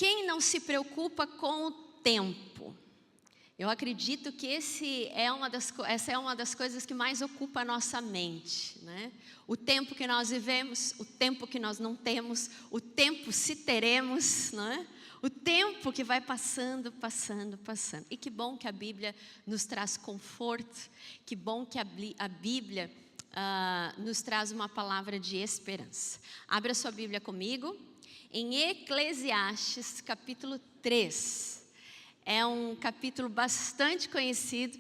Quem não se preocupa com o tempo? Eu acredito que essa é uma das coisas que mais ocupa a nossa mente, né? O tempo que nós vivemos, o tempo que nós não temos, o tempo se teremos, né? O tempo que vai passando. E que bom que a Bíblia nos traz conforto, que bom que a Bíblia nos traz uma palavra de esperança. Abra sua Bíblia comigo, em Eclesiastes capítulo 3. É um capítulo bastante conhecido,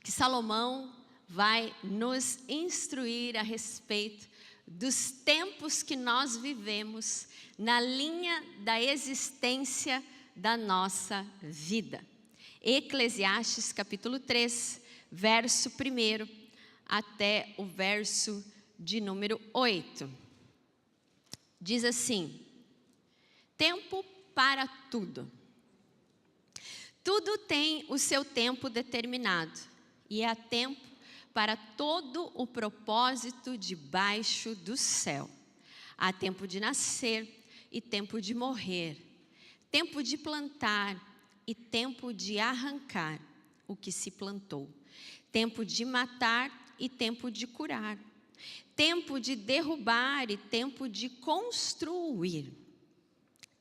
que Salomão vai nos instruir a respeito dos tempos que nós vivemos na linha da existência da nossa vida. Eclesiastes capítulo 3, verso 1 até o verso de número 8. Diz assim: tempo para tudo. Tudo tem o seu tempo determinado, e há tempo para todo o propósito debaixo do céu. Há tempo de nascer e tempo de morrer, tempo de plantar e tempo de arrancar o que se plantou, tempo de matar e tempo de curar, tempo de derrubar e tempo de construir,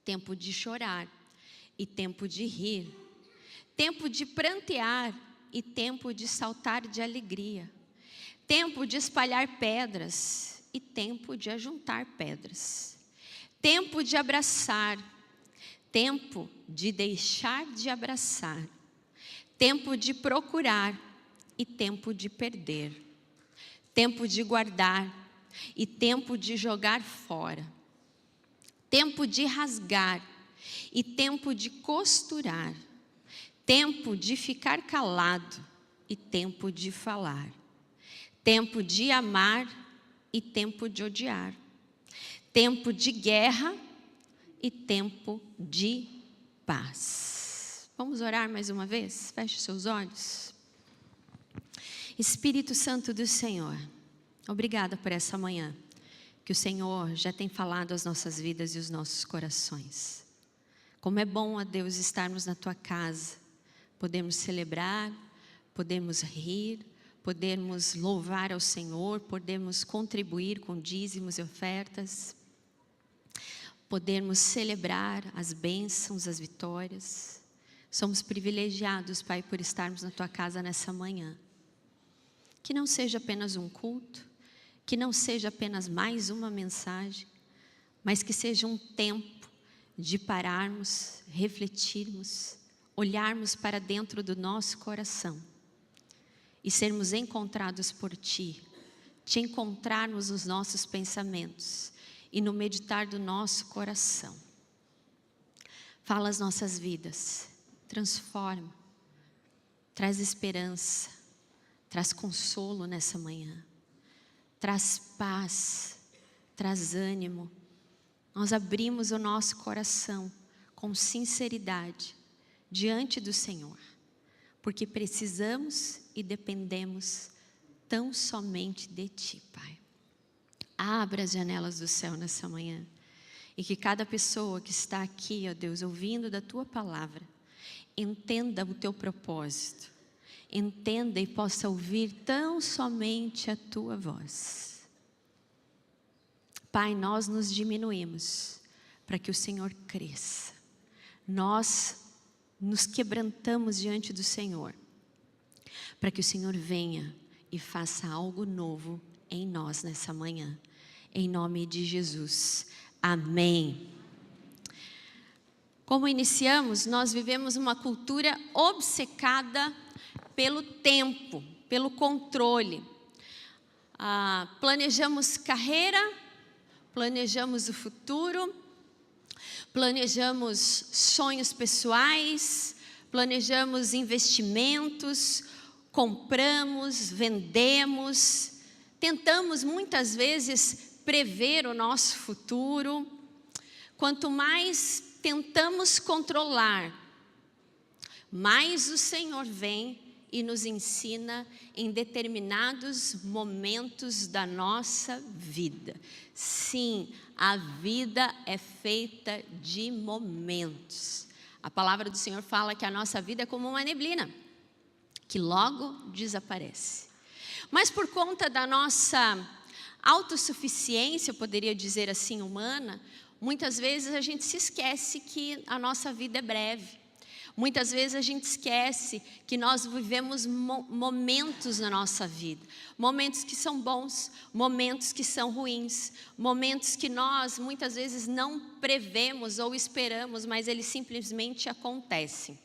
tempo de chorar e tempo de rir, tempo de prantear e tempo de saltar de alegria, tempo de espalhar pedras e tempo de ajuntar pedras, tempo de abraçar, tempo de deixar de abraçar, tempo de procurar e tempo de perder, tempo de guardar e tempo de jogar fora, tempo de rasgar e tempo de costurar, tempo de ficar calado e tempo de falar, tempo de amar e tempo de odiar, tempo de guerra e tempo de paz. Vamos orar mais uma vez? Feche seus olhos. Espírito Santo do Senhor, obrigada por essa manhã, que o Senhor já tem falado às nossas vidas e os nossos corações. Como é bom, ó Deus, estarmos na Tua casa, podemos celebrar, podemos rir, podemos louvar ao Senhor, podemos contribuir com dízimos e ofertas, podemos celebrar as bênçãos, as vitórias. Somos privilegiados, Pai, por estarmos na Tua casa nessa manhã. Que não seja apenas um culto, que não seja apenas mais uma mensagem, mas que seja um tempo de pararmos, refletirmos, olharmos para dentro do nosso coração e sermos encontrados por Ti, Te encontrarmos nos nossos pensamentos e no meditar do nosso coração. Fala as nossas vidas, transforma, traz esperança, traz consolo nessa manhã, traz paz, traz ânimo. Nós abrimos o nosso coração com sinceridade diante do Senhor, porque precisamos e dependemos tão somente de Ti, Pai. Abra as janelas do céu nessa manhã, e que cada pessoa que está aqui, ó Deus, ouvindo da Tua palavra, entenda o Teu propósito, entenda e possa ouvir tão somente a Tua voz. Pai, nós nos diminuímos para que o Senhor cresça. Nós nos quebrantamos diante do Senhor, para que o Senhor venha e faça algo novo em nós nessa manhã. Em nome de Jesus. Amém. Como iniciamos, nós vivemos uma cultura obcecada pelo tempo, pelo controle. Planejamos carreira, planejamos o futuro, planejamos sonhos pessoais, planejamos investimentos, compramos, vendemos, tentamos muitas vezes prever o nosso futuro. Quanto mais tentamos controlar, mais o Senhor vem e nos ensina em determinados momentos da nossa vida. Sim, a vida é feita de momentos. A palavra do Senhor fala que a nossa vida é como uma neblina, que logo desaparece. Mas por conta da nossa autossuficiência, eu poderia dizer assim, humana, muitas vezes a gente se esquece que a nossa vida é breve. Muitas vezes a gente esquece que nós vivemos momentos na nossa vida. Momentos que são bons, momentos que são ruins. Momentos que nós muitas vezes não prevemos ou esperamos, mas eles simplesmente acontecem.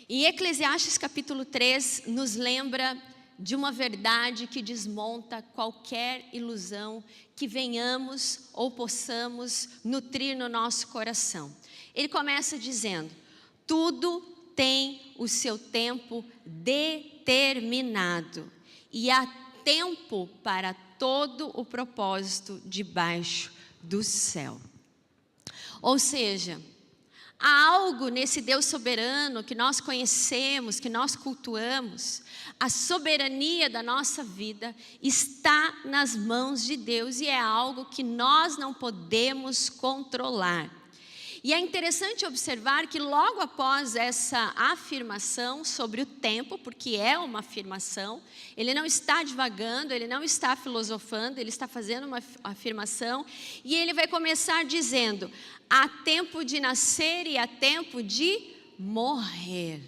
E Eclesiastes capítulo 3 nos lembra de uma verdade que desmonta qualquer ilusão que venhamos ou possamos nutrir no nosso coração. Ele começa dizendo: tudo tem o seu tempo determinado e há tempo para todo o propósito debaixo do céu. Ou seja, há algo nesse Deus soberano que nós conhecemos, que nós cultuamos. A soberania da nossa vida está nas mãos de Deus e é algo que nós não podemos controlar. E é interessante observar que logo após essa afirmação sobre o tempo, porque é uma afirmação, ele não está divagando, ele não está filosofando, ele está fazendo uma afirmação, e ele vai começar dizendo: há tempo de nascer e há tempo de morrer.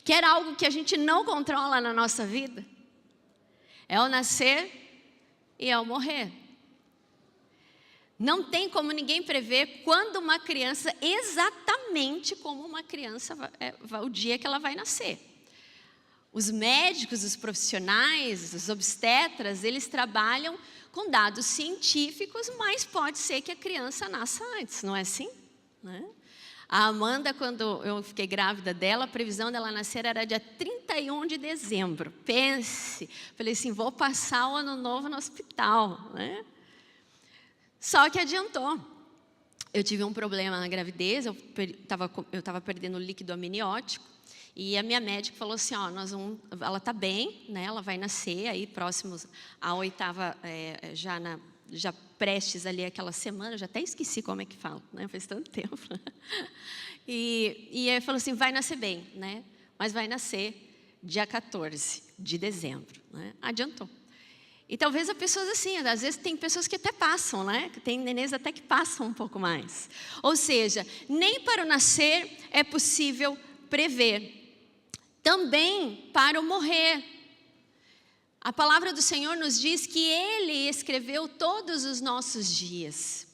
Quer algo que a gente não controla na nossa vida? É o nascer e é o morrer. Não tem como ninguém prever quando uma criança, exatamente como uma criança, o dia que ela vai nascer. Os médicos, os profissionais, os obstetras, eles trabalham com dados científicos, mas pode ser que a criança nasça antes, não é assim? Né? A Amanda, quando eu fiquei grávida dela, a previsão dela nascer era dia 31 de dezembro. Pense, falei assim, vou passar o ano novo no hospital, né? Só que adiantou. Eu tive um problema na gravidez, eu estava perdendo líquido amniótico, e a minha médica falou assim, ó, ela está bem, né, ela vai nascer aí próximos à 8ª, já prestes ali aquela semana, já até esqueci como é que fala, né, faz tanto tempo. E aí falou assim, vai nascer bem, né, mas vai nascer dia 14 de dezembro, né, adiantou. E talvez as pessoas assim, às vezes tem pessoas que até passam, né? Tem nenês até que passam um pouco mais. Ou seja, nem para o nascer é possível prever. Também para o morrer. A palavra do Senhor nos diz que Ele escreveu todos os nossos dias.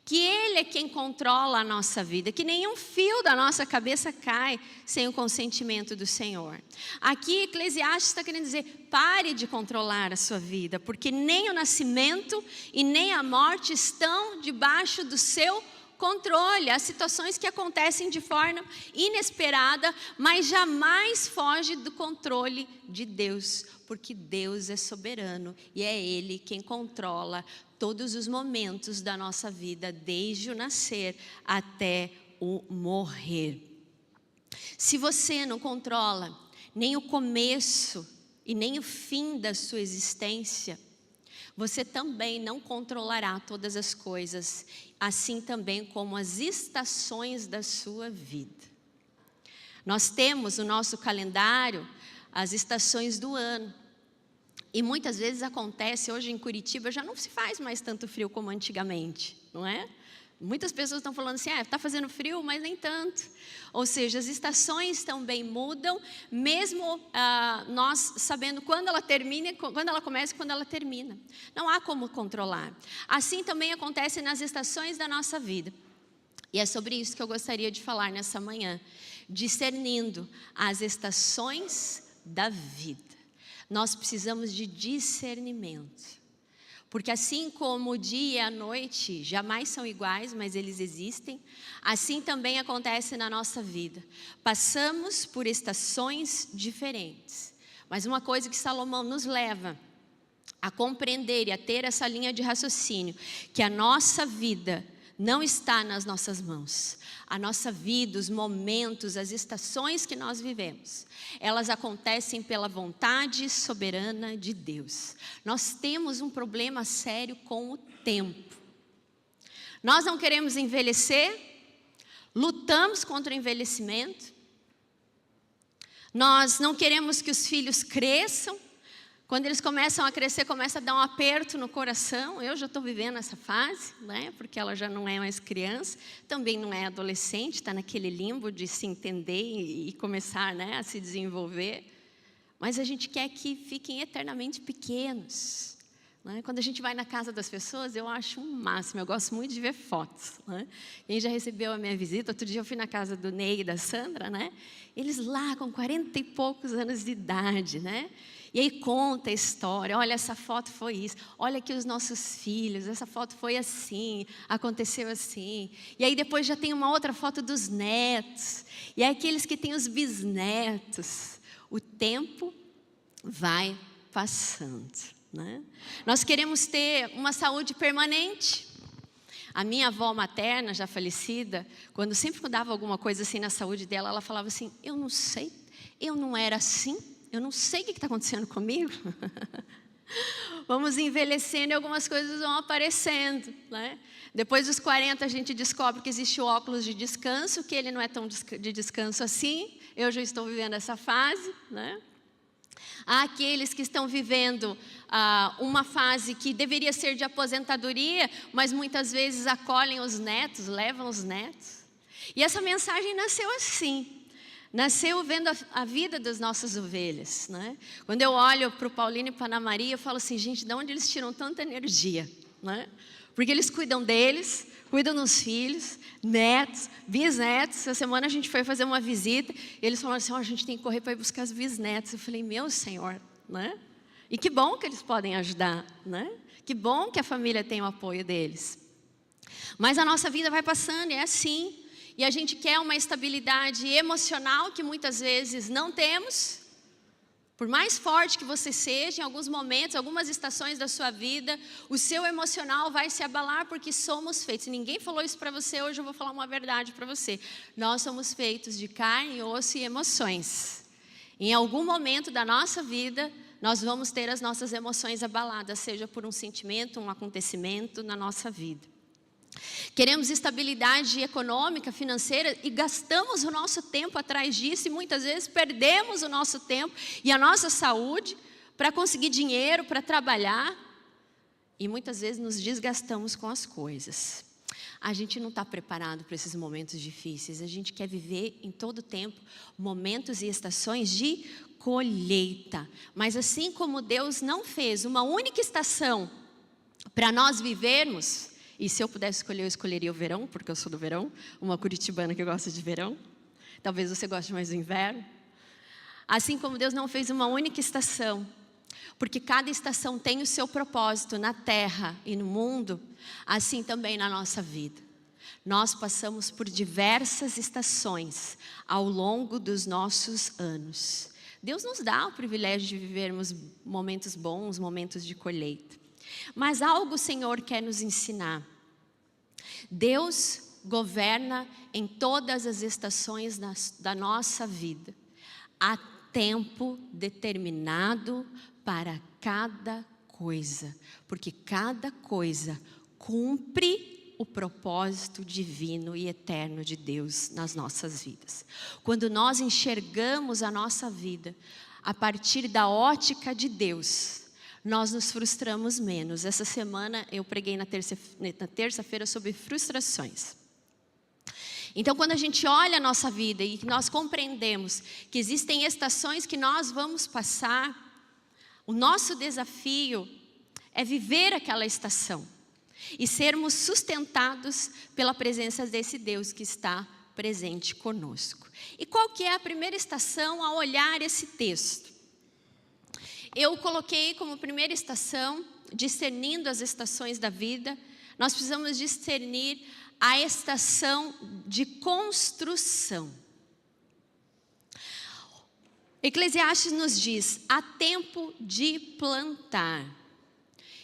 Que Ele é quem controla a nossa vida, que nenhum fio da nossa cabeça cai sem o consentimento do Senhor. Aqui Eclesiastes está querendo dizer, pare de controlar a sua vida, porque nem o nascimento e nem a morte estão debaixo do seu controle. Há situações que acontecem de forma inesperada, mas jamais foge do controle de Deus, porque Deus é soberano e é Ele quem controla todos os momentos da nossa vida, desde o nascer até o morrer. Se você não controla nem o começo e nem o fim da sua existência, você também não controlará todas as coisas, assim também como as estações da sua vida. Nós temos no nosso calendário as estações do ano. E muitas vezes acontece, hoje em Curitiba já não se faz mais tanto frio como antigamente, não é? Muitas pessoas estão falando assim, está fazendo frio, mas nem tanto. Ou seja, as estações também mudam, mesmo nós sabendo quando ela termina, quando ela começa e quando ela termina. Não há como controlar. Assim também acontece nas estações da nossa vida. E é sobre isso que eu gostaria de falar nessa manhã, discernindo as estações da vida. Nós precisamos de discernimento. Porque assim como o dia e a noite jamais são iguais, mas eles existem, assim também acontece na nossa vida. Passamos por estações diferentes. Mas uma coisa que Salomão nos leva a compreender e a ter essa linha de raciocínio, que a nossa vida não está nas nossas mãos. A nossa vida, os momentos, as estações que nós vivemos, elas acontecem pela vontade soberana de Deus. Nós temos um problema sério com o tempo. Nós não queremos envelhecer, lutamos contra o envelhecimento. Nós não queremos que os filhos cresçam. Quando eles começam a crescer, começa a dar um aperto no coração. Eu já estou vivendo essa fase, né? Porque ela já não é mais criança, também não é adolescente, está naquele limbo de se entender e começar, né, a se desenvolver. Mas a gente quer que fiquem eternamente pequenos, né? Quando a gente vai na casa das pessoas, eu acho um máximo, eu gosto muito de ver fotos, né? Quem já recebeu a minha visita, outro dia eu fui na casa do Ney e da Sandra, né? Eles lá com 40 e poucos anos de idade, né? E aí conta a história, olha, essa foto foi isso, olha aqui os nossos filhos, essa foto foi assim, aconteceu assim. E aí depois já tem uma outra foto dos netos, e aí aqueles que têm os bisnetos. O tempo vai passando, né? Nós queremos ter uma saúde permanente. A minha avó materna, já falecida, quando sempre dava alguma coisa assim na saúde dela, ela falava assim, eu não sei, eu não era assim. Eu não sei o que está acontecendo comigo. Vamos envelhecendo e algumas coisas vão aparecendo, né? Depois dos 40 a gente descobre que existe o óculos de descanso, que ele não é tão de descanso assim. Eu já estou vivendo essa fase, né? Há aqueles que estão vivendo uma fase que deveria ser de aposentadoria, mas muitas vezes acolhem os netos, levam os netos. E essa mensagem nasceu assim. Nasceu vendo a vida das nossas ovelhas, né? Quando eu olho para o Paulino e para a Ana Maria, eu falo assim, gente, de onde eles tiram tanta energia, né? Porque eles cuidam deles, cuidam dos filhos, netos, bisnetos. Essa semana a gente foi fazer uma visita, e eles falaram assim, a gente tem que correr para ir buscar os bisnetos. Eu falei, meu Senhor, né? E que bom que eles podem ajudar, né? Que bom que a família tem o apoio deles. Mas a nossa vida vai passando, e é assim. E a gente quer uma estabilidade emocional que muitas vezes não temos. Por mais forte que você seja, em alguns momentos, algumas estações da sua vida, o seu emocional vai se abalar porque somos feitos. Ninguém falou isso para você, hoje eu vou falar uma verdade para você. Nós somos feitos de carne, osso e emoções. Em algum momento da nossa vida, nós vamos ter as nossas emoções abaladas, seja por um sentimento, um acontecimento na nossa vida. Queremos estabilidade econômica, financeira e gastamos o nosso tempo atrás disso e muitas vezes perdemos o nosso tempo e a nossa saúde para conseguir dinheiro, para trabalhar e muitas vezes nos desgastamos com as coisas. A gente não está preparado para esses momentos difíceis, a gente quer viver em todo tempo momentos e estações de colheita. Mas assim como Deus não fez uma única estação para nós vivermos, e se eu pudesse escolher, eu escolheria o verão, porque eu sou do verão, uma curitibana que gosta de verão. Talvez você goste mais do inverno. Assim como Deus não fez uma única estação, porque cada estação tem o seu propósito na terra e no mundo, assim também na nossa vida. Nós passamos por diversas estações ao longo dos nossos anos. Deus nos dá o privilégio de vivermos momentos bons, momentos de colheita. Mas algo o Senhor quer nos ensinar. Deus governa em todas as estações da nossa vida. Há tempo determinado para cada coisa, porque cada coisa cumpre o propósito divino e eterno de Deus nas nossas vidas. Quando nós enxergamos a nossa vida a partir da ótica de Deus, nós nos frustramos menos. Essa semana eu preguei na terça-feira sobre frustrações. Então, quando a gente olha a nossa vida e nós compreendemos que existem estações que nós vamos passar, o nosso desafio é viver aquela estação e sermos sustentados pela presença desse Deus que está presente conosco. E qual que é a primeira estação ao olhar esse texto? Eu coloquei como primeira estação, discernindo as estações da vida, nós precisamos discernir a estação de construção. Eclesiastes nos diz, há tempo de plantar.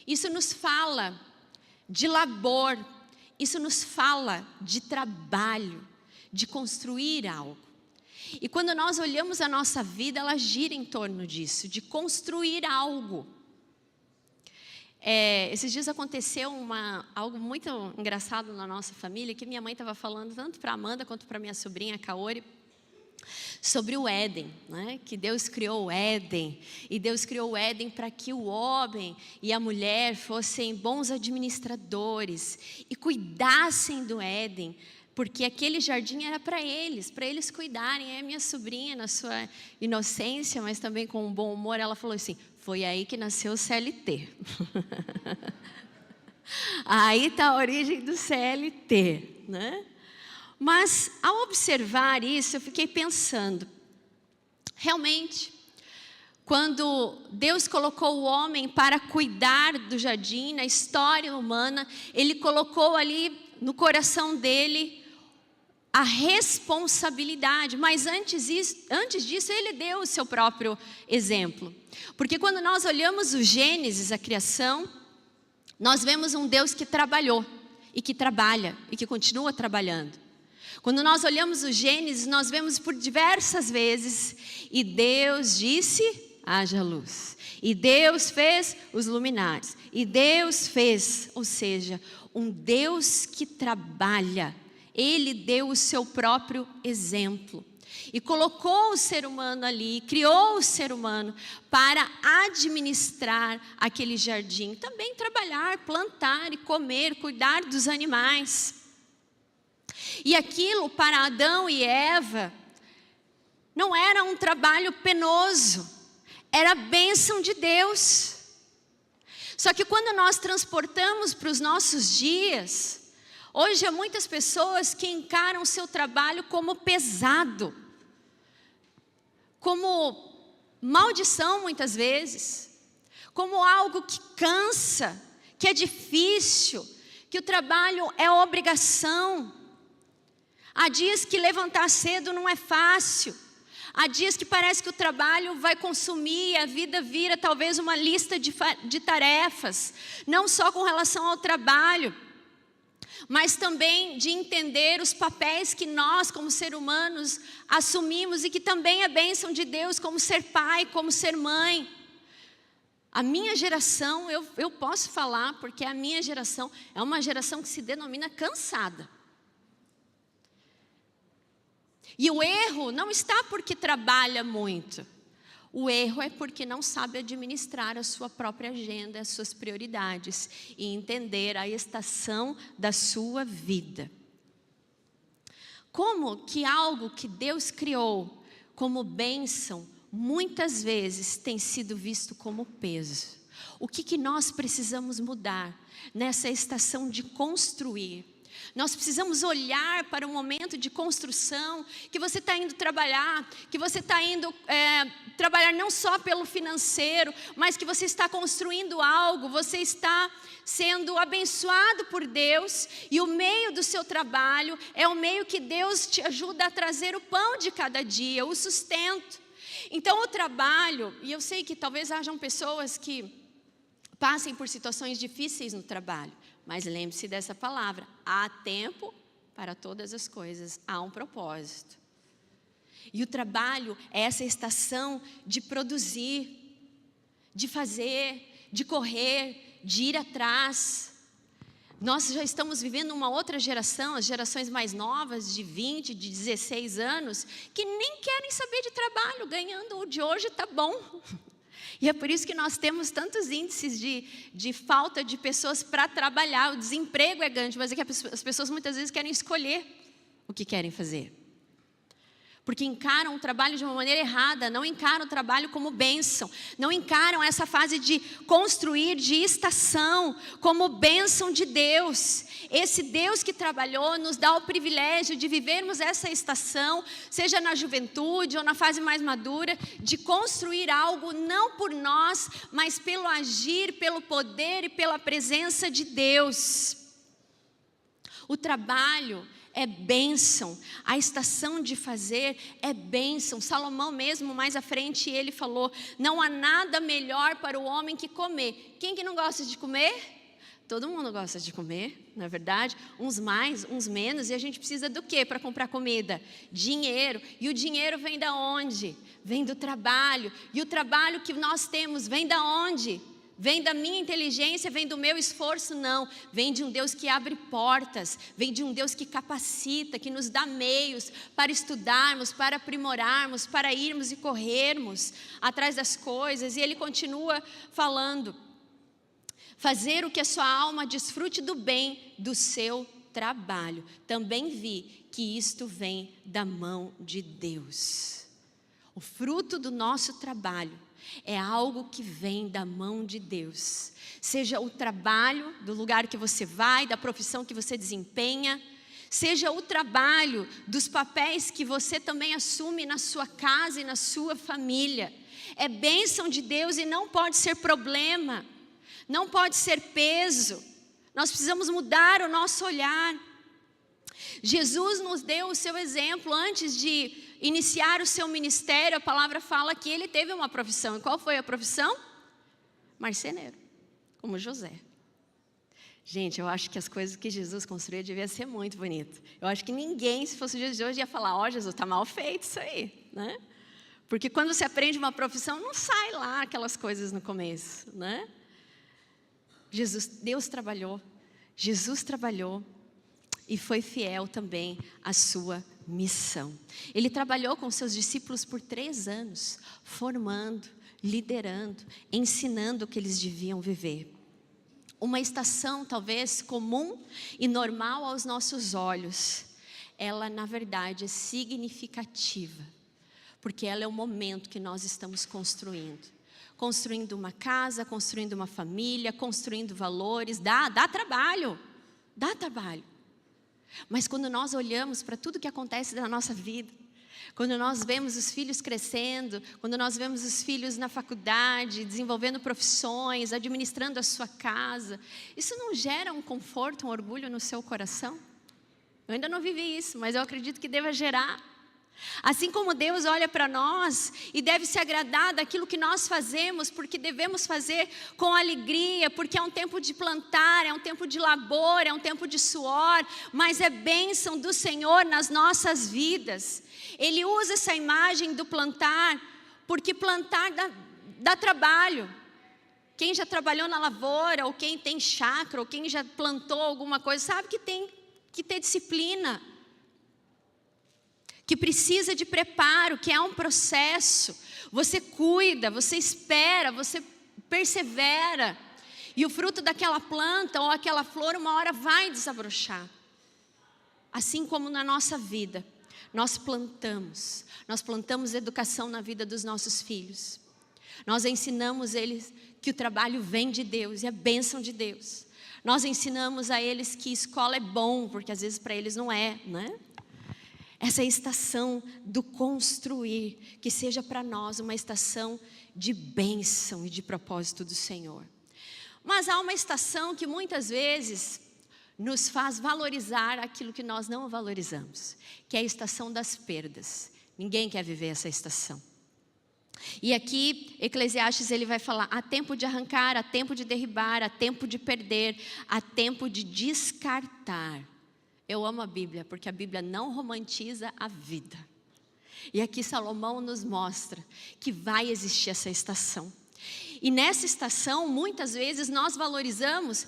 Isso nos fala de labor isso nos fala de trabalho, de construir algo. E quando nós olhamos a nossa vida, ela gira em torno disso, de construir algo. Esses dias aconteceu algo muito engraçado na nossa família, que minha mãe estava falando tanto para a Amanda quanto para minha sobrinha, a Kaori, sobre o Éden, né? Que Deus criou o Éden, e Deus criou o Éden para que o homem e a mulher fossem bons administradores e cuidassem do Éden, porque aquele jardim era para eles cuidarem. A minha sobrinha, na sua inocência, mas também com um bom humor, ela falou assim: foi aí que nasceu o CLT. Aí está a origem do CLT, né? Mas, ao observar isso, eu fiquei pensando, realmente, quando Deus colocou o homem para cuidar do jardim, na história humana, Ele colocou ali no coração dele a responsabilidade, mas antes disso, Ele deu o seu próprio exemplo. Porque quando nós olhamos o Gênesis, a criação, nós vemos um Deus que trabalhou, e que trabalha, e que continua trabalhando. Quando nós olhamos o Gênesis, nós vemos por diversas vezes, e Deus disse: haja luz. E Deus fez os luminares. E Deus fez, ou seja, um Deus que trabalha. Ele deu o seu próprio exemplo. E colocou o ser humano ali, criou o ser humano para administrar aquele jardim. Também trabalhar, plantar e comer, cuidar dos animais. E aquilo para Adão e Eva não era um trabalho penoso, era a bênção de Deus. Só que quando nós transportamos para os nossos dias, hoje há muitas pessoas que encaram o seu trabalho como pesado, como maldição muitas vezes, como algo que cansa, que é difícil, que o trabalho é obrigação. Há dias que levantar cedo não é fácil. Há dias que parece que o trabalho vai consumir, a vida vira talvez uma lista de tarefas, não só com relação ao trabalho, mas também de entender os papéis que nós, como seres humanos, assumimos, e que também é bênção de Deus, como ser pai, como ser mãe. A minha geração, eu posso falar, porque a minha geração é uma geração que se denomina cansada. E o erro não está porque trabalha muito. O erro é porque não sabe administrar a sua própria agenda, as suas prioridades e entender a estação da sua vida. Como que algo que Deus criou como bênção, muitas vezes tem sido visto como peso? O que nós precisamos mudar nessa estação de construir? Nós precisamos olhar para o momento de construção, que você está indo trabalhar, que você está indo trabalhar não só pelo financeiro, mas que você está construindo algo, você está sendo abençoado por Deus, e o meio do seu trabalho é o meio que Deus te ajuda a trazer o pão de cada dia, o sustento. Então o trabalho, e eu sei que talvez hajam pessoas que passem por situações difíceis no trabalho, mas lembre-se dessa palavra: há tempo para todas as coisas, há um propósito. E o trabalho é essa estação de produzir, de fazer, de correr, de ir atrás. Nós já estamos vivendo uma outra geração, as gerações mais novas, de 20, de 16 anos, que nem querem saber de trabalho, ganhando o de hoje está bom. E é por isso que nós temos tantos índices de falta de pessoas para trabalhar. O desemprego é grande, mas é que as pessoas muitas vezes querem escolher o que querem fazer. Porque encaram o trabalho de uma maneira errada, não encaram o trabalho como bênção, não encaram essa fase de construir, de estação, como bênção de Deus. Esse Deus que trabalhou nos dá o privilégio de vivermos essa estação, seja na juventude ou na fase mais madura, de construir algo não por nós, mas pelo agir, pelo poder e pela presença de Deus. O trabalho é bênção, a estação de fazer é bênção. Salomão mesmo, mais à frente, ele falou: não há nada melhor para o homem que comer. Quem que não gosta de comer? Todo mundo gosta de comer, não é verdade? Uns mais, uns menos. E a gente precisa do quê para comprar comida? Dinheiro. E o dinheiro vem da onde? Vem do trabalho. E o trabalho que nós temos vem da onde? Vem da minha inteligência, vem do meu esforço? Não. Vem de um Deus que abre portas. Vem de um Deus que capacita, que nos dá meios para estudarmos, para aprimorarmos, para irmos e corrermos atrás das coisas. E Ele continua falando: fazer o que a sua alma desfrute do bem do seu trabalho. Também vi que isto vem da mão de Deus. O fruto do nosso trabalho é algo que vem da mão de Deus. Seja o trabalho do lugar que você vai, da profissão que você desempenha, seja o trabalho dos papéis que você também assume na sua casa e na sua família. É bênção de Deus e não pode ser problema. Não pode ser peso. Nós precisamos mudar o nosso olhar. Jesus nos deu o seu exemplo antes de iniciar o seu ministério. A palavra fala que ele teve uma profissão. E qual foi a profissão? Marceneiro, como José. Gente, eu acho que as coisas que Jesus construiu devia ser muito bonito. Eu acho que ninguém, se fosse Jesus hoje, ia falar: ó, Jesus, está mal feito isso aí, né? Porque quando você aprende uma profissão, não sai lá aquelas coisas no começo, né? Deus trabalhou, Jesus trabalhou e foi fiel também à sua missão. Ele trabalhou com seus discípulos por 3 anos, formando, liderando, ensinando o que eles deviam viver. Uma estação talvez comum e normal aos nossos olhos, ela na verdade é significativa, porque ela é o momento que nós estamos construindo uma casa, construindo uma família, construindo valores. Dá trabalho, mas quando nós olhamos para tudo que acontece na nossa vida, quando nós vemos os filhos crescendo, quando nós vemos os filhos na faculdade, desenvolvendo profissões, administrando a sua casa, isso não gera um conforto, um orgulho no seu coração? Eu ainda não vivi isso, mas eu acredito que deva gerar. Assim como Deus olha para nós e deve se agradar daquilo que nós fazemos, porque devemos fazer com alegria, porque é um tempo de plantar, é um tempo de labor, é um tempo de suor, mas é bênção do Senhor nas nossas vidas. Ele usa essa imagem do plantar, porque plantar dá trabalho. Quem já trabalhou na lavoura, ou quem tem chácara, ou quem já plantou alguma coisa, sabe que tem que ter disciplina, que precisa de preparo, que é um processo. Você cuida, você espera, você persevera. E o fruto daquela planta ou aquela flor uma hora vai desabrochar. Assim como na nossa vida, nós plantamos educação na vida dos nossos filhos. Nós ensinamos eles que o trabalho vem de Deus e é bênção de Deus. Nós ensinamos a eles que escola é bom, porque às vezes para eles não é, né? Essa estação do construir, que seja para nós uma estação de bênção e de propósito do Senhor. Mas há uma estação que muitas vezes nos faz valorizar aquilo que nós não valorizamos, que é a estação das perdas. Ninguém quer viver essa estação. E aqui, Eclesiastes, ele vai falar: há tempo de arrancar, há tempo de derribar, há tempo de perder, há tempo de descartar. Eu amo a Bíblia, porque a Bíblia não romantiza a vida. E aqui Salomão nos mostra que vai existir essa estação. E nessa estação, muitas vezes, nós valorizamos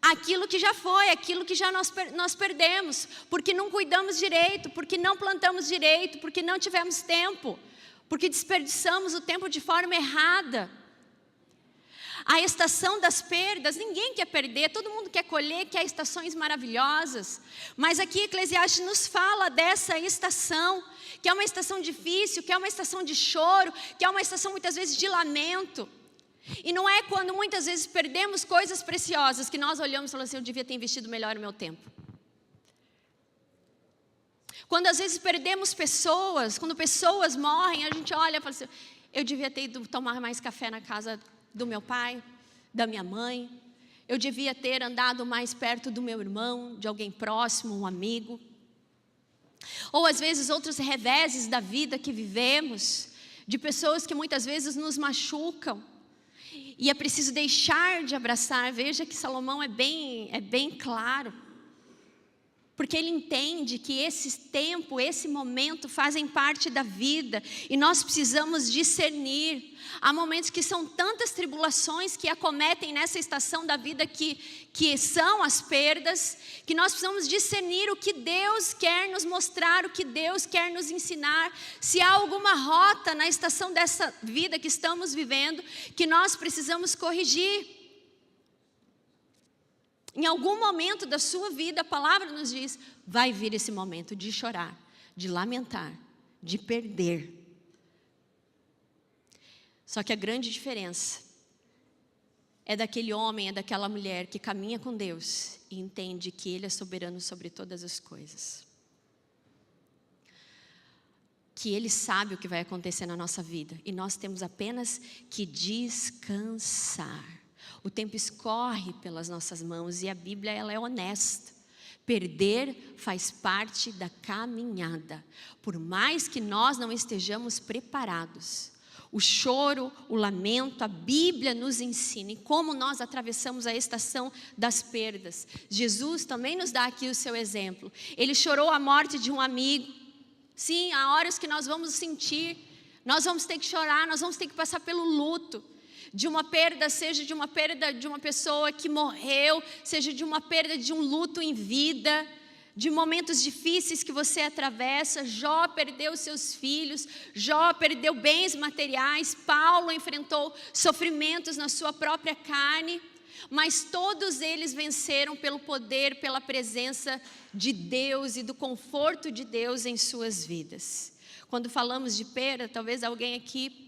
aquilo que já foi, aquilo que já nós perdemos, porque não cuidamos direito, porque não plantamos direito, porque não tivemos tempo, porque desperdiçamos o tempo de forma errada. A estação das perdas, ninguém quer perder, todo mundo quer colher, quer estações maravilhosas. Mas aqui Eclesiastes nos fala dessa estação, que é uma estação difícil, que é uma estação de choro, que é uma estação muitas vezes de lamento. E não é quando muitas vezes perdemos coisas preciosas que nós olhamos e falamos assim: eu devia ter investido melhor o meu tempo. Quando às vezes perdemos pessoas, quando pessoas morrem, a gente olha e fala assim: eu devia ter ido tomar mais café na casa do meu pai, da minha mãe. Eu devia ter andado mais perto do meu irmão, de alguém próximo, um amigo. Ou às vezes outros reveses da vida que vivemos, de pessoas que muitas vezes nos machucam. E é preciso deixar de abraçar. Veja que Salomão é bem claro. Porque ele entende que esse tempo, esse momento fazem parte da vida. E nós precisamos discernir. Há momentos que são tantas tribulações que acometem nessa estação da vida que são as perdas, que nós precisamos discernir o que Deus quer nos mostrar, o que Deus quer nos ensinar. Se há alguma rota na estação dessa vida que estamos vivendo, que nós precisamos corrigir. Em algum momento da sua vida, a palavra nos diz, vai vir esse momento de chorar, de lamentar, de perder. Só que a grande diferença é daquele homem, é daquela mulher que caminha com Deus e entende que Ele é soberano sobre todas as coisas. Que Ele sabe o que vai acontecer na nossa vida e nós temos apenas que descansar. O tempo escorre pelas nossas mãos e a Bíblia ela é honesta. Perder faz parte da caminhada. Por mais que nós não estejamos preparados. O choro, o lamento, a Bíblia nos ensina. E como nós atravessamos a estação das perdas. Jesus também nos dá aqui o seu exemplo. Ele chorou a morte de um amigo. Sim, há horas que nós vamos sentir. Nós vamos ter que chorar, nós vamos ter que passar pelo luto. De uma perda, seja de uma perda de uma pessoa que morreu, seja de uma perda de um luto em vida, de momentos difíceis que você atravessa. Jó perdeu seus filhos, Jó perdeu bens materiais, Paulo enfrentou sofrimentos na sua própria carne, mas todos eles venceram pelo poder, pela presença de Deus e do conforto de Deus em suas vidas. Quando falamos de perda, talvez alguém aqui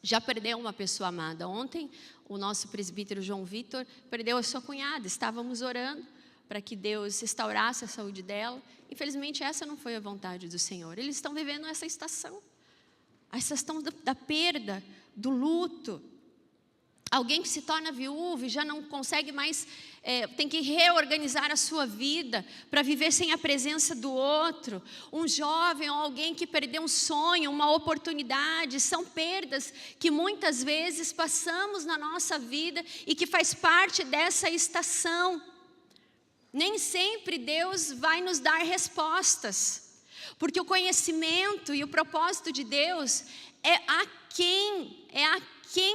já perdeu uma pessoa amada. Ontem, o nosso presbítero João Vitor perdeu a sua cunhada. Estávamos orando para que Deus restaurasse a saúde dela. Infelizmente, essa não foi a vontade do Senhor. Eles estão vivendo essa estação. A estação da perda, do luto. Alguém que se torna viúvo e já não consegue mais, tem que reorganizar a sua vida para viver sem a presença do outro. Um jovem ou alguém que perdeu um sonho, uma oportunidade. São perdas que muitas vezes passamos na nossa vida e que faz parte dessa estação. Nem sempre Deus vai nos dar respostas. Porque o conhecimento e o propósito de Deus é aquém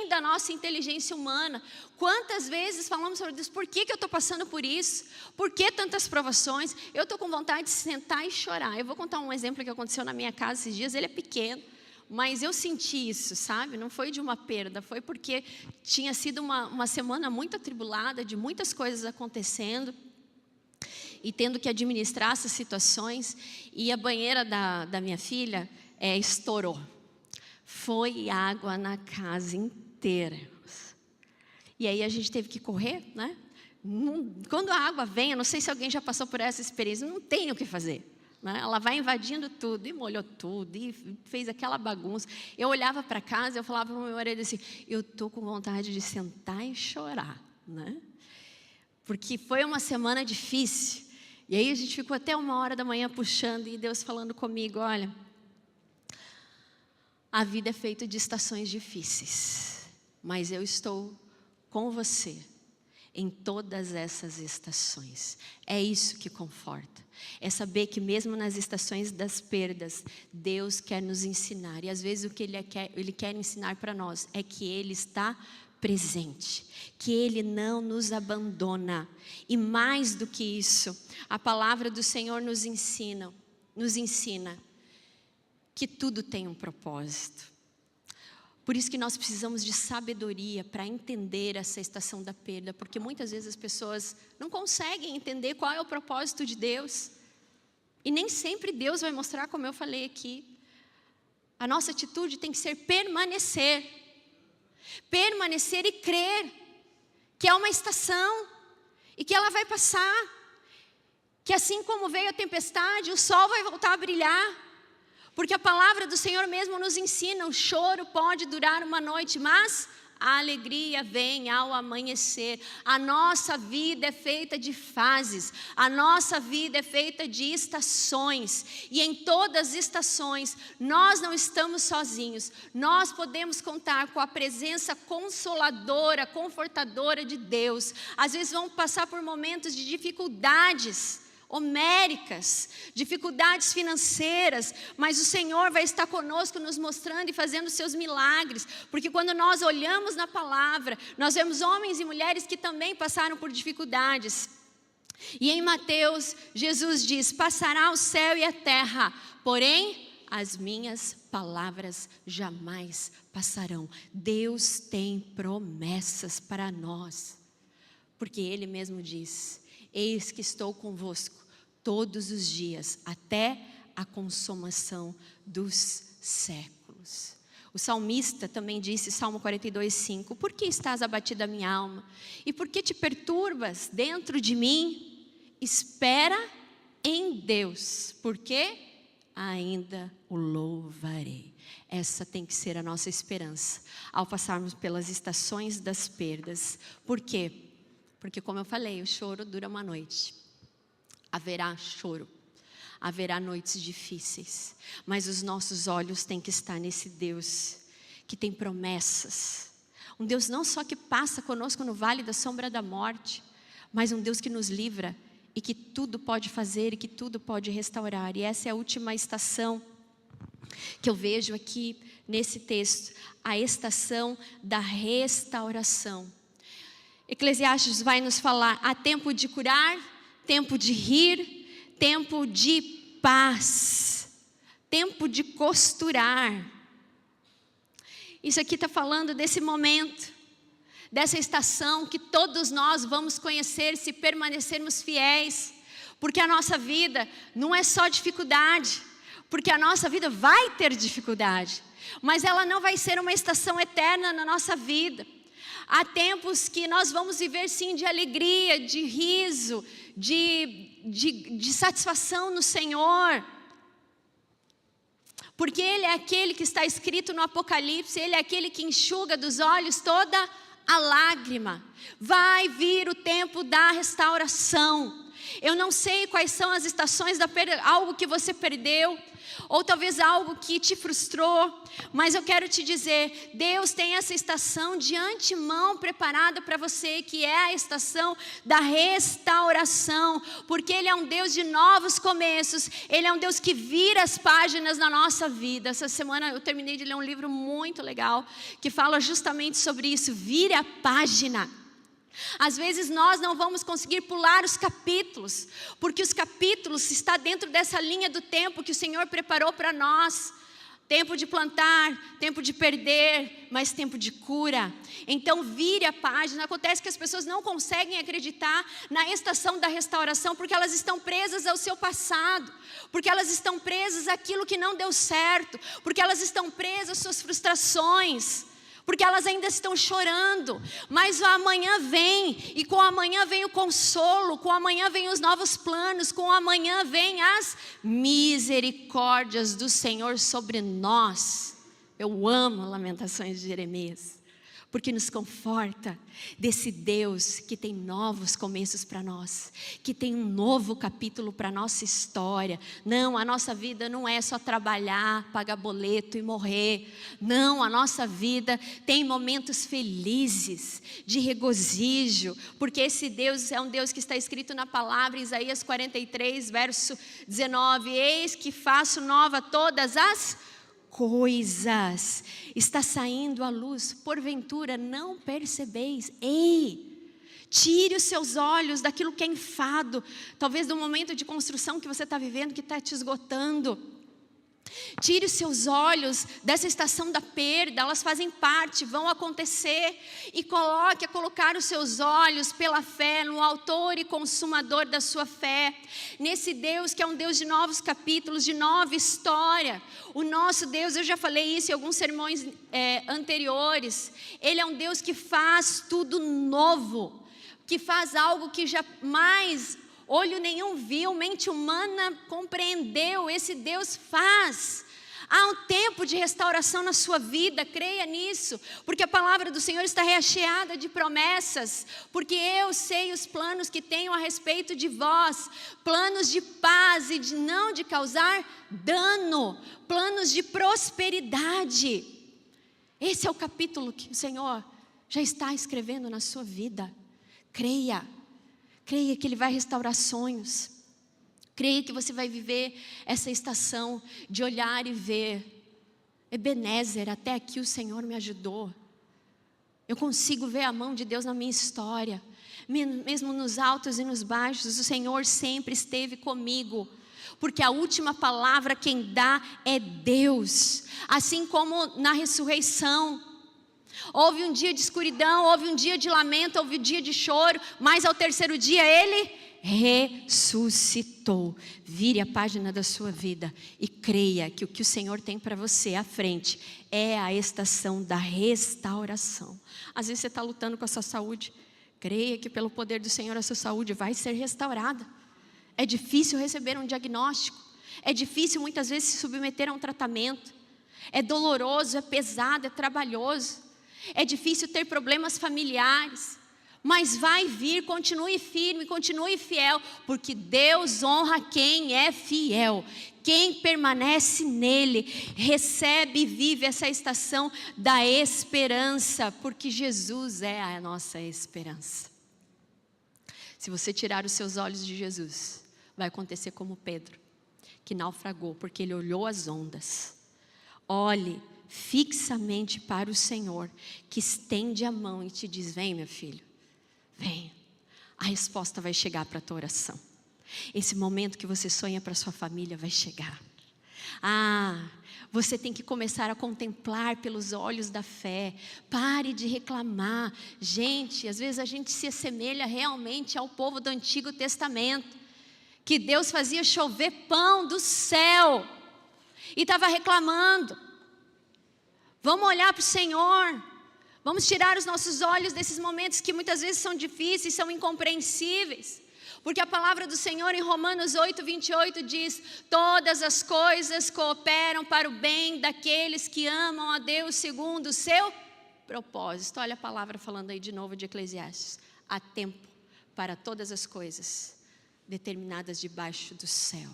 da nossa inteligência humana. Quantas vezes falamos sobre Deus, por que eu estou passando por isso? Por que tantas provações? Eu estou com vontade de sentar e chorar. Eu vou contar um exemplo que aconteceu na minha casa esses dias. Ele é pequeno, mas eu senti isso, sabe? Não foi de uma perda, foi porque tinha sido uma semana muito atribulada, de muitas coisas acontecendo e tendo que administrar essas situações. E a banheira da minha filha estourou. Foi água na casa inteira. E aí a gente teve que correr, né? Quando a água vem, eu não sei se alguém já passou por essa experiência, não tem o que fazer, né? Ela vai invadindo tudo, e molhou tudo, e fez aquela bagunça. Eu olhava para casa e eu falava para o meu marido assim, eu estou com vontade de sentar e chorar, né? Porque foi uma semana difícil. E aí a gente ficou até 1h da manhã puxando, e Deus falando comigo, olha, a vida é feita de estações difíceis, mas eu estou com você em todas essas estações. É isso que conforta. É saber que mesmo nas estações das perdas, Deus quer nos ensinar. E às vezes o que Ele quer ensinar para nós é que Ele está presente, que Ele não nos abandona. E mais do que isso, a palavra do Senhor nos ensina que tudo tem um propósito. Por isso que nós precisamos de sabedoria para entender essa estação da perda, porque muitas vezes as pessoas não conseguem entender qual é o propósito de Deus. E nem sempre Deus vai mostrar, como eu falei aqui. A nossa atitude tem que ser permanecer. Permanecer e crer que é uma estação e que ela vai passar. Que assim como veio a tempestade, o sol vai voltar a brilhar. Porque a palavra do Senhor mesmo nos ensina, o choro pode durar uma noite, mas a alegria vem ao amanhecer. A nossa vida é feita de fases, a nossa vida é feita de estações, e em todas as estações nós não estamos sozinhos, nós podemos contar com a presença consoladora, confortadora de Deus. Às vezes vamos passar por momentos de dificuldades homéricas, dificuldades financeiras, mas o Senhor vai estar conosco, nos mostrando e fazendo seus milagres, porque quando nós olhamos na palavra, nós vemos homens e mulheres que também passaram por dificuldades. E em Mateus, Jesus diz: passará o céu e a terra, porém as minhas palavras jamais passarão. Deus tem promessas para nós, porque Ele mesmo diz: eis que estou convosco todos os dias, até a consumação dos séculos. O salmista também disse, Salmo 42:5, por que estás abatida a minha alma? E por que te perturbas dentro de mim? Espera em Deus, porque ainda o louvarei. Essa tem que ser a nossa esperança, ao passarmos pelas estações das perdas. Por quê? Porque, como eu falei, o choro dura uma noite. Haverá choro, haverá noites difíceis, mas os nossos olhos têm que estar nesse Deus que tem promessas. Um Deus não só que passa conosco no vale da sombra da morte, mas um Deus que nos livra e que tudo pode fazer e que tudo pode restaurar. E essa é a última estação que eu vejo aqui nesse texto, a estação da restauração. Eclesiastes vai nos falar: há tempo de curar, tempo de rir, tempo de paz, tempo de costurar. Isso aqui está falando desse momento, dessa estação que todos nós vamos conhecer se permanecermos fiéis, porque a nossa vida não é só dificuldade, porque a nossa vida vai ter dificuldade, mas ela não vai ser uma estação eterna na nossa vida. Há tempos que nós vamos viver sim de alegria, de riso, de satisfação no Senhor, porque Ele é aquele que está escrito no Apocalipse, Ele é aquele que enxuga dos olhos toda a lágrima. Vai vir o tempo da restauração. Eu não sei quais são as estações da perda, algo que você perdeu, ou talvez algo que te frustrou, mas eu quero te dizer, Deus tem essa estação de antemão preparada para você, que é a estação da restauração, porque Ele é um Deus de novos começos, Ele é um Deus que vira as páginas na nossa vida. Essa semana eu terminei de ler um livro muito legal, que fala justamente sobre isso, vire a página. Às vezes nós não vamos conseguir pular os capítulos, porque os capítulos estão dentro dessa linha do tempo que o Senhor preparou para nós. Tempo de plantar, tempo de perder, mas tempo de cura. Então vire a página. Acontece que as pessoas não conseguem acreditar na estação da restauração, porque elas estão presas ao seu passado, porque elas estão presas àquilo que não deu certo, porque elas estão presas às suas frustrações, porque elas ainda estão chorando, mas o amanhã vem, e com o amanhã vem o consolo, com o amanhã vem os novos planos, com o amanhã vem as misericórdias do Senhor sobre nós. Eu amo Lamentações de Jeremias, porque nos conforta desse Deus que tem novos começos para nós, que tem um novo capítulo para a nossa história. Não, a nossa vida não é só trabalhar, pagar boleto e morrer. Não, a nossa vida tem momentos felizes, de regozijo, porque esse Deus é um Deus que está escrito na palavra, Isaías 43, verso 19, eis que faço nova todas as coisas, está saindo a luz, porventura não percebeis? Ei, tire os seus olhos daquilo que é enfado, talvez do momento de construção que você está vivendo, que está te esgotando. Tire os seus olhos dessa estação da perda, elas fazem parte, vão acontecer, e coloque a colocar os seus olhos pela fé no autor e consumador da sua fé, nesse Deus que é um Deus de novos capítulos, de nova história. O nosso Deus, eu já falei isso em alguns sermões anteriores, Ele é um Deus que faz tudo novo, que faz algo que jamais olho nenhum viu, mente humana compreendeu. Esse Deus faz Há um tempo de restauração na sua vida, creia nisso, porque a palavra do Senhor está recheada de promessas, porque eu sei os planos que tenho a respeito de vós, planos de paz e não de causar dano, planos de prosperidade. Esse é o capítulo que o Senhor já está escrevendo na sua vida. Creia que Ele vai restaurar sonhos. Creia que você vai viver essa estação de olhar e ver. Ebenezer, até aqui o Senhor me ajudou. Eu consigo ver a mão de Deus na minha história. Mesmo nos altos e nos baixos, o Senhor sempre esteve comigo. Porque a última palavra quem dá é Deus. Assim como na ressurreição. Houve um dia de escuridão, houve um dia de lamento, houve um dia de choro. Mas ao terceiro dia Ele ressuscitou. Vire a página da sua vida e creia que o que o Senhor tem para você à frente é a estação da restauração. Às vezes você está lutando com a sua saúde. Creia que pelo poder do Senhor a sua saúde vai ser restaurada. É difícil receber um diagnóstico. É difícil muitas vezes se submeter a um tratamento. É doloroso, é pesado, é trabalhoso. É difícil ter problemas familiares. Mas vai vir, continue firme, continue fiel, porque Deus honra quem é fiel. Quem permanece nele, recebe e vive essa estação da esperança, porque Jesus é a nossa esperança. Se você tirar os seus olhos de Jesus, vai acontecer como Pedro, que naufragou, porque ele olhou as ondas. Olhe fixamente para o Senhor, que estende a mão e te diz: vem, meu filho. Vem, a resposta vai chegar para a tua oração. Esse momento que você sonha para a sua família vai chegar. Você tem que começar a contemplar pelos olhos da fé. Pare de reclamar. Gente, às vezes a gente se assemelha realmente ao povo do Antigo Testamento, que Deus fazia chover pão do céu e estava reclamando. Vamos olhar para o Senhor. Vamos tirar os nossos olhos desses momentos que muitas vezes são difíceis, são incompreensíveis. Porque a palavra do Senhor em Romanos 8:28 diz: todas as coisas cooperam para o bem daqueles que amam a Deus segundo o seu propósito. Olha a palavra falando aí de novo de Eclesiastes. Há tempo para todas as coisas determinadas debaixo do céu.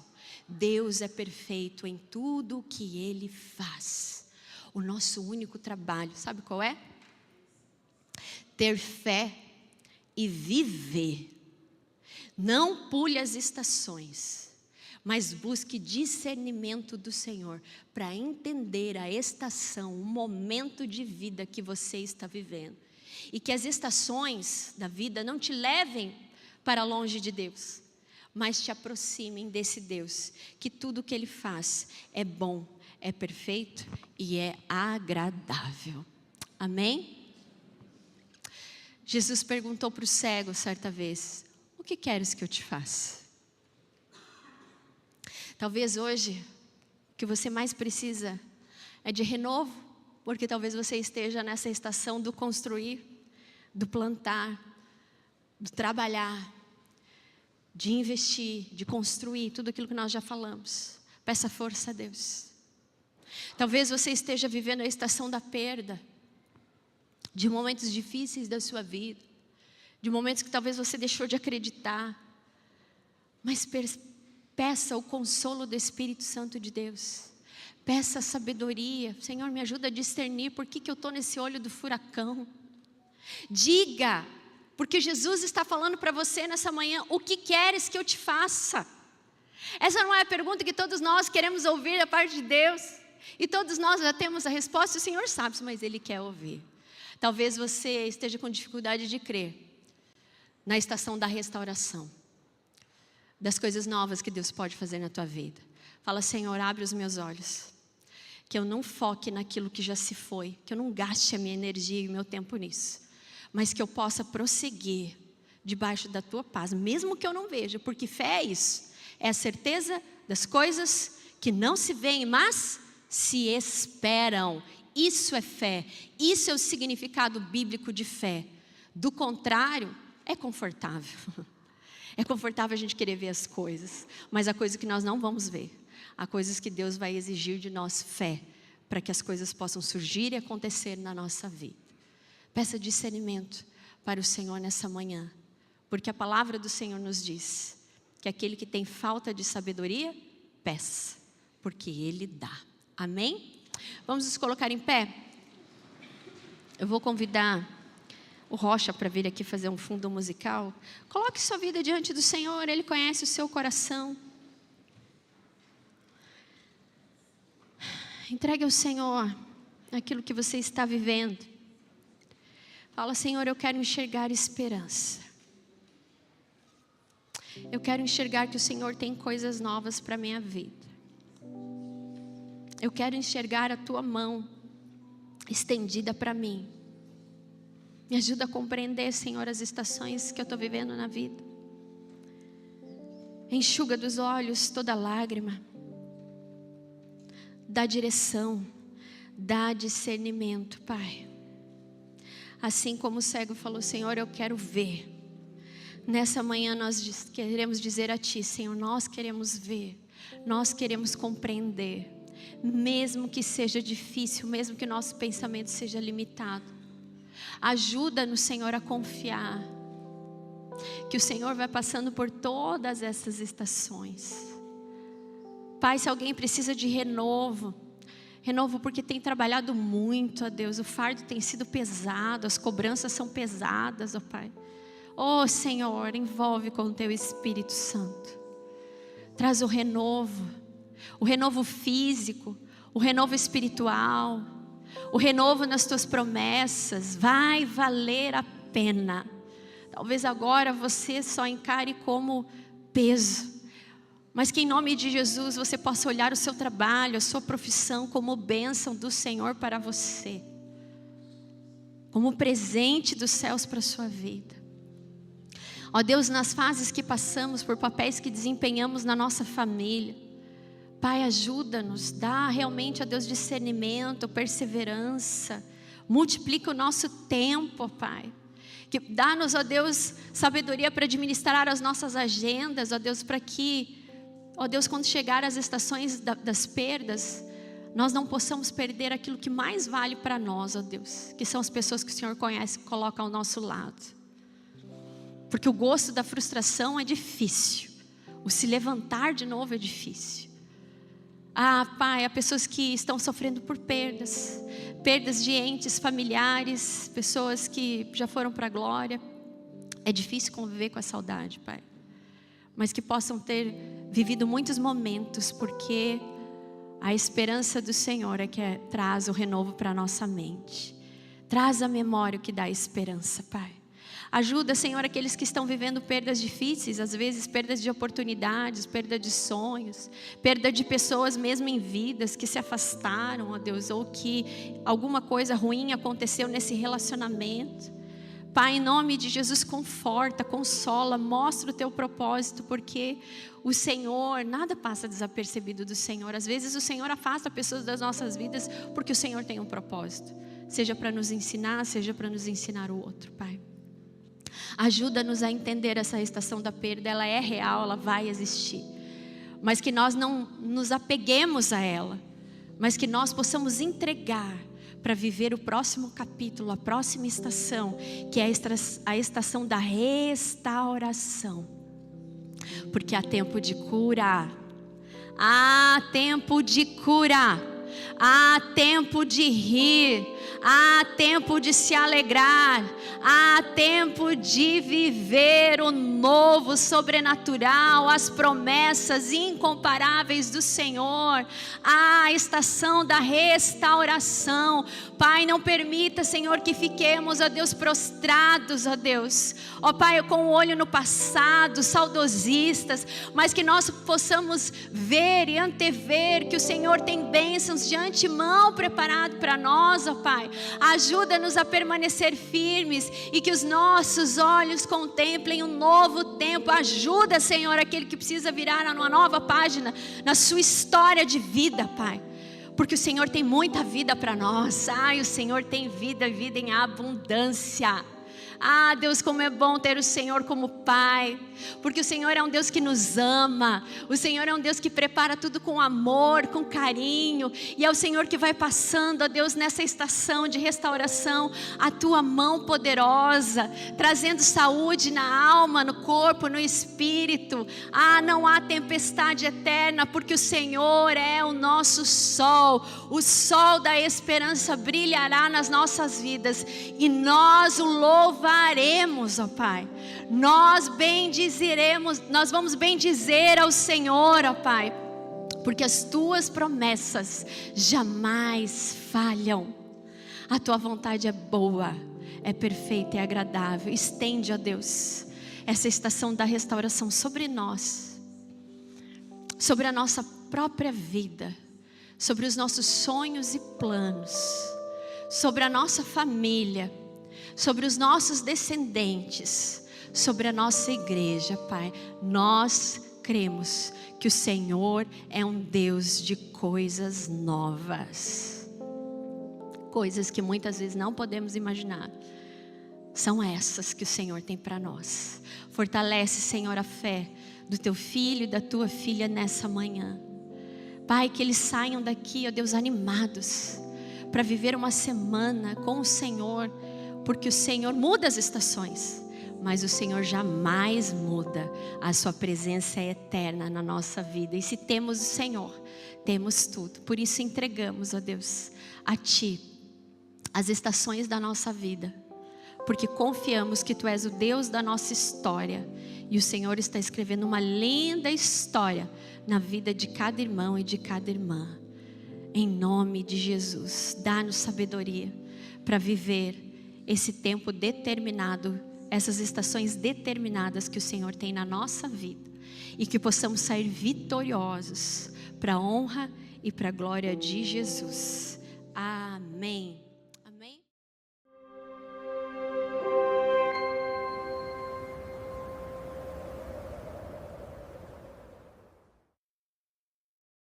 Deus é perfeito em tudo o que Ele faz. O nosso único trabalho, sabe qual é? Ter fé e viver. Não pule as estações, mas busque discernimento do Senhor para entender a estação, o momento de vida que você está vivendo. E que as estações da vida não te levem para longe de Deus, mas te aproximem desse Deus, que tudo que Ele faz é bom, é perfeito e é agradável. Amém? Jesus perguntou para o cego certa vez: o que queres que eu te faça? Talvez hoje o que você mais precisa é de renovo, porque talvez você esteja nessa estação do construir, do plantar, do trabalhar, de investir, de construir, tudo aquilo que nós já falamos. Peça força a Deus. Talvez você esteja vivendo a estação da perda, de momentos difíceis da sua vida, de momentos que talvez você deixou de acreditar, mas peça o consolo do Espírito Santo de Deus, peça a sabedoria. Senhor, me ajuda a discernir por que eu estou nesse olho do furacão. Diga, porque Jesus está falando para você nessa manhã: o que queres que eu te faça? Essa não é a pergunta que todos nós queremos ouvir da parte de Deus, e todos nós já temos a resposta, o Senhor sabe, mas Ele quer ouvir. Talvez você esteja com dificuldade de crer na estação da restauração, das coisas novas que Deus pode fazer na tua vida. Fala: Senhor, abre os meus olhos, que eu não foque naquilo que já se foi, que eu não gaste a minha energia e o meu tempo nisso, mas que eu possa prosseguir debaixo da tua paz, mesmo que eu não veja, porque fé é isso, é a certeza das coisas que não se veem, mas se esperam. Isso é fé, isso é o significado bíblico de fé. Do contrário, é confortável. É confortável a gente querer ver as coisas, mas a coisa que nós não vamos ver, há coisas que Deus vai exigir de nós fé, para que as coisas possam surgir e acontecer na nossa vida. Peça discernimento para o Senhor nessa manhã, porque a palavra do Senhor nos diz que aquele que tem falta de sabedoria, peça, porque Ele dá. Amém? Vamos nos colocar em pé? Eu vou convidar o Rocha para vir aqui fazer um fundo musical. Coloque sua vida diante do Senhor, Ele conhece o seu coração. Entregue ao Senhor aquilo que você está vivendo. Fala: Senhor, eu quero enxergar esperança. Eu quero enxergar que o Senhor tem coisas novas para a minha vida. Eu quero enxergar a Tua mão estendida para mim. Me ajuda a compreender, Senhor, as estações que eu estou vivendo na vida. Enxuga dos olhos toda lágrima. Dá direção, dá discernimento, Pai. Assim como o cego falou: Senhor, eu quero ver. Nessa manhã nós queremos dizer a Ti: Senhor, nós queremos ver, nós queremos compreender. Mesmo que seja difícil, mesmo que nosso pensamento seja limitado. Ajuda-nos, Senhor, a confiar que o Senhor vai passando por todas essas estações. Pai, se alguém precisa de renovo porque tem trabalhado muito, ó Deus, o fardo tem sido pesado, as cobranças são pesadas, ó Pai. Ó Senhor, envolve com o Teu Espírito Santo. Traz o renovo físico, o renovo espiritual, o renovo nas Tuas promessas. Vai valer a pena. Talvez agora você só encare como peso, mas que em nome de Jesus você possa olhar o seu trabalho, a sua profissão como bênção do Senhor para você, como presente dos céus para a sua vida. Ó Deus, nas fases que passamos, por papéis que desempenhamos na nossa família, Pai, ajuda-nos, dá realmente, ó Deus, discernimento, perseverança, multiplica o nosso tempo, ó Pai. Dá-nos, ó Deus, sabedoria para administrar as nossas agendas, ó Deus, para que, ó Deus, quando chegar as estações das perdas, nós não possamos perder aquilo que mais vale para nós, ó Deus, que são as pessoas que o Senhor conhece e coloca ao nosso lado. Porque o gosto da frustração é difícil, o se levantar de novo é difícil. Ah, Pai, há pessoas que estão sofrendo por perdas de entes familiares, pessoas que já foram para a glória. É difícil conviver com a saudade, Pai, mas que possam ter vivido muitos momentos, porque a esperança do Senhor é que traz o renovo para a nossa mente. Traz a memória o que dá esperança, Pai. Ajuda, Senhor, aqueles que estão vivendo perdas difíceis, às vezes perdas de oportunidades, perda de sonhos, perda de pessoas mesmo em vidas que se afastaram, ó Deus, ou que alguma coisa ruim aconteceu nesse relacionamento. Pai, em nome de Jesus, conforta, consola, mostra o Teu propósito, porque o Senhor, nada passa desapercebido do Senhor. Às vezes o Senhor afasta pessoas das nossas vidas, porque o Senhor tem um propósito, seja para nos ensinar, seja para nos ensinar o outro, Pai. Ajuda-nos a entender essa estação da perda, ela é real, ela vai existir, mas que nós não nos apeguemos a ela, mas que nós possamos entregar para viver o próximo capítulo, a próxima estação, que é a estação da restauração, porque há tempo de cura, há tempo de cura, há tempo de rir, há tempo de se alegrar, há tempo de viver o novo sobrenatural, as promessas incomparáveis do Senhor, a estação da restauração. Pai, não permita, Senhor, que fiquemos, ó Deus, prostrados, ó Deus, ó Pai, com o olho no passado, saudosistas, mas que nós possamos ver e antever que o Senhor tem bênçãos de antemão preparado para nós, ó Pai. Ajuda-nos a permanecer firmes e que os nossos olhos contemplem um novo tempo. Ajuda, Senhor, aquele que precisa virar a uma nova página na sua história de vida, Pai, porque o Senhor tem muita vida para nós. Ai, o Senhor tem vida, vida em abundância. Ah, Deus, como é bom ter o Senhor como Pai, porque o Senhor é um Deus que nos ama, o Senhor é um Deus que prepara tudo com amor, com carinho, e é o Senhor que vai passando, ó Deus, nessa estação de restauração, a tua mão poderosa, trazendo saúde na alma, no corpo, no espírito. Ah, não há tempestade eterna, porque o Senhor é o nosso sol, o sol da esperança brilhará nas nossas vidas, e nós o louvaremos, ó Pai. Nós vamos bendizer ao Senhor, ó Pai, porque as tuas promessas jamais falham. A tua vontade é boa, é perfeita e agradável. Estende, ó Deus, essa estação da restauração sobre nós, sobre a nossa própria vida, sobre os nossos sonhos e planos, sobre a nossa família, sobre os nossos descendentes, sobre a nossa igreja, Pai. Nós cremos que o Senhor é um Deus de coisas novas, coisas que muitas vezes não podemos imaginar. São essas que o Senhor tem para nós. Fortalece, Senhor, a fé do teu filho e da tua filha nessa manhã. Pai, que eles saiam daqui, ó Deus, animados para viver uma semana com o Senhor, porque o Senhor muda as estações, mas o Senhor jamais muda. A sua presença é eterna na nossa vida, e se temos o Senhor, temos tudo. Por isso entregamos, ó Deus, a Ti as estações da nossa vida, porque confiamos que Tu és o Deus da nossa história, e o Senhor está escrevendo uma linda história na vida de cada irmão e de cada irmã. Em nome de Jesus, dá-nos sabedoria para viver esse tempo determinado, essas estações determinadas que o Senhor tem na nossa vida, e que possamos sair vitoriosos para a honra e para a glória de Jesus. Amém.